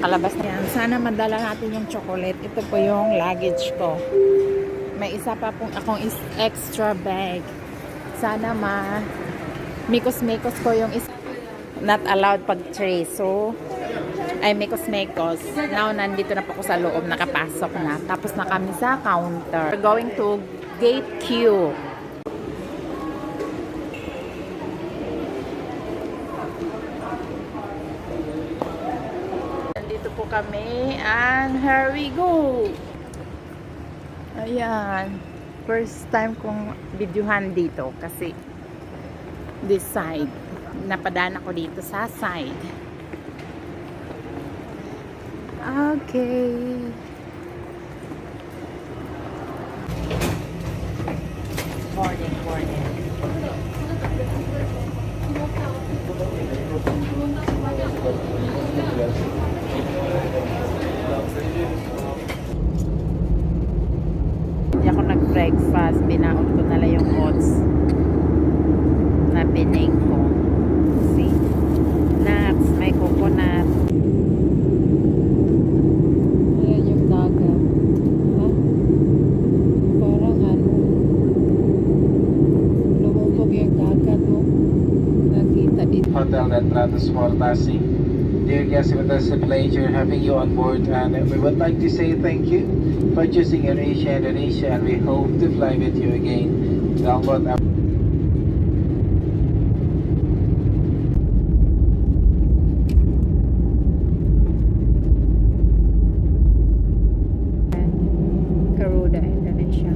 nakalabas na yan. Sana madala natin yung chocolate. Ito po yung luggage ko. May isa pa pong akong extra bag. Sana mikos-mikos ko yung not allowed pag tray. So, ay mikos-mikos. Now, nandito na po ako sa loob. Nakapasok na. Tapos na kami sa counter. We're going to gate Q. Nandito po kami. And here we go. Ayan. First time kong videohan dito kasi this side. Napadaan ako dito sa side. Okay. Morning. Hindi ako nag-breakfast. Binaon ko na lang yung oats na bining ko. See? Nuts. May coconut. Ayan yung dagat. Huh? Parang lumubog yung dagat. Nakita dito. Hotel at Transportasi. Dear guests, with us a pleasure having you on board, and we would like to say thank you for choosing AirAsia Indonesia, and we hope to fly with you again. Download our Garuda, Indonesia.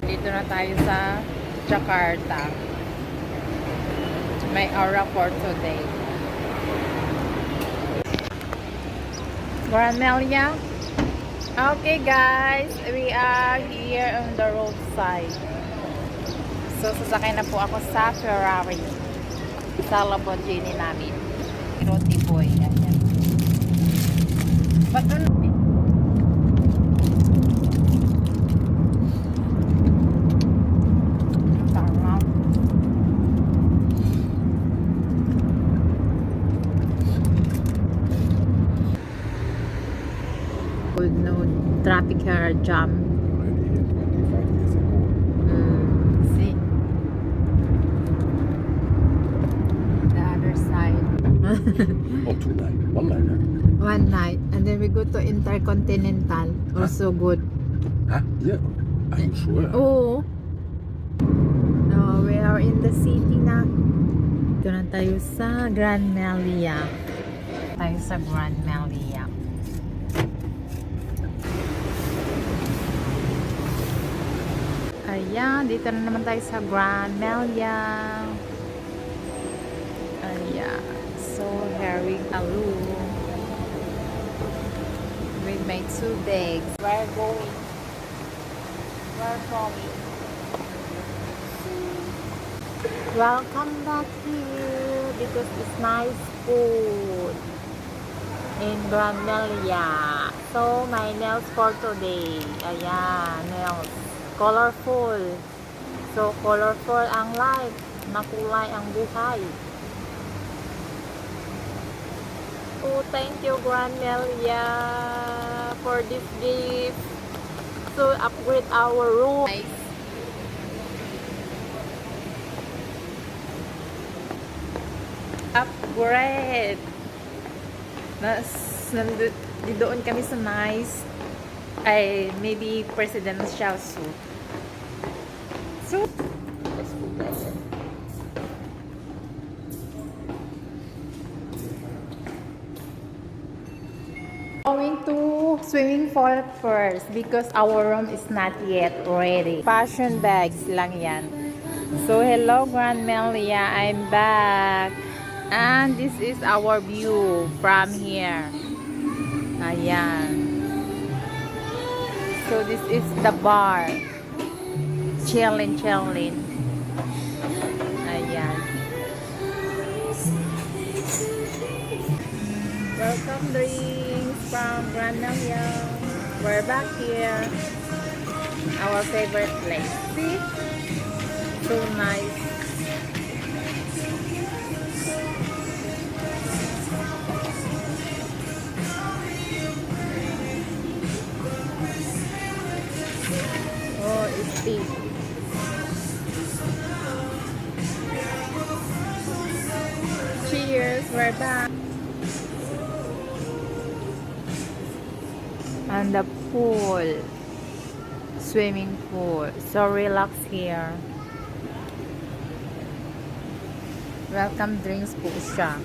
Dito na tayo sa Jakarta. May aura for today. Grand Melia. Okay guys, we are here on the roadside. So sasakay na po ako sa Ferrari. Sa Lamborghini namin. Roti boy. Ayan. Ba't doon? No traffic here jam. See the other side. Or 2 nights. 1 night. One night, and then we go to Intercontinental. Also good. Huh? Yeah. Are you sure? Oh. No, we are in the city na. Ito na tayo sa Grand Melia. Tayo sa Grand Melia. Ayan, dito na naman tayo sa Grand Melia. Ayan. So, here we go. With my 2 bags. We're going. Welcome back here because it's nice food in Grand Melia. So, my nails for today. Ayan, nails. Colorful. So, colorful ang life. Makulay ang buhay. Oh, thank you, Grand Melia, for this gift. So, upgrade our room. Nice. Upgrade. Doon kami sa nice. Ay, maybe presidential suit. So, going to swimming pool first because our room is not yet ready. Fashion bags lang yan. So, hello Grand Melia, I'm back. And this is our view from here. Ayan. So this is the bar. Chillin', chillin'. Ayan. Welcome drinks from Grand Nam Yang. We're back here. Our favorite place. See? So nice. Oh, it's tea. Cheers, we're back. And the pool. Swimming pool. So relax here. Welcome drinks po siya.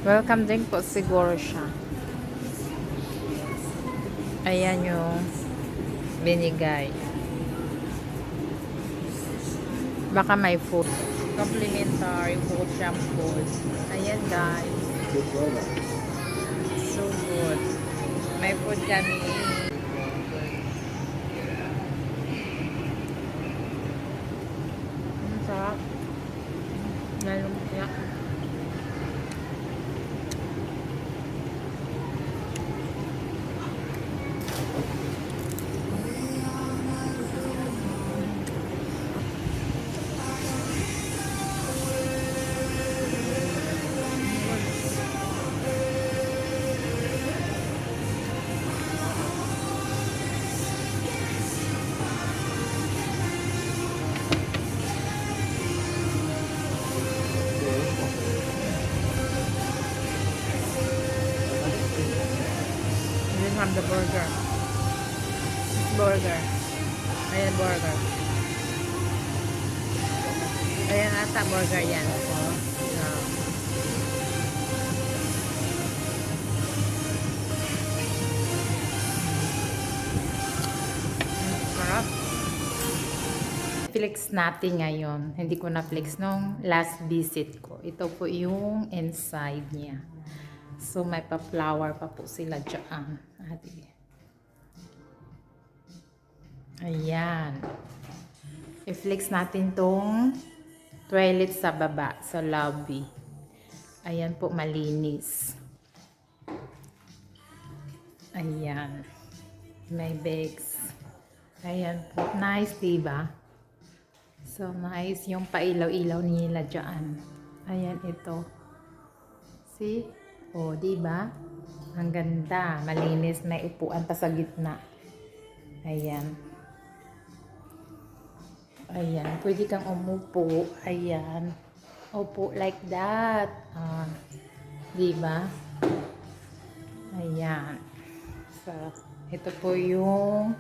Welcome drink po siguro siya. Ayan yung binigay. Baka may food. Complimentary food shampoo. Ayan guys. So good. May food kami. Ang sarap. Nalumpia. Have the burger. Burger. Ayan, burger. Ayan ata, burger yan. Sarap. Flex natin ngayon. Hindi ko na-flex nung last visit ko. Ito po yung inside niya. So, may pa-flower pa po sila dyan. Ayan. I-flex natin tong toilet sa baba, sa lobby. Ayan po, malinis. Ayan. May bags. Ayan po. Nice, diba? So, nice yung pailaw-ilaw nila dyan. Ayan, ito. See? O, diba? Ang ganda. Malinis. May upuan pa sa gitna. Ayan. Ayan. Pwede kang umupo. Ayan. Upo like that. Diba? Ayan. So, ito po yung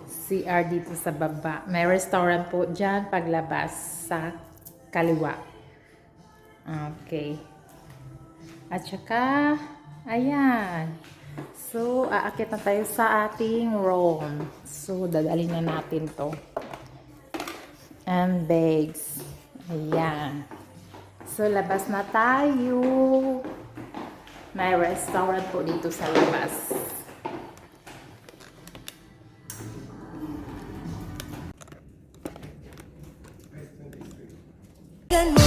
CR dito sa baba. May restaurant po dyan paglabas sa kaliwa. Okay. At saka, ayan. So, aakyat na tayo sa ating room. So, dadalhin na natin to. And bags. Ayan. So, labas na tayo. May restaurant po dito sa labas. Can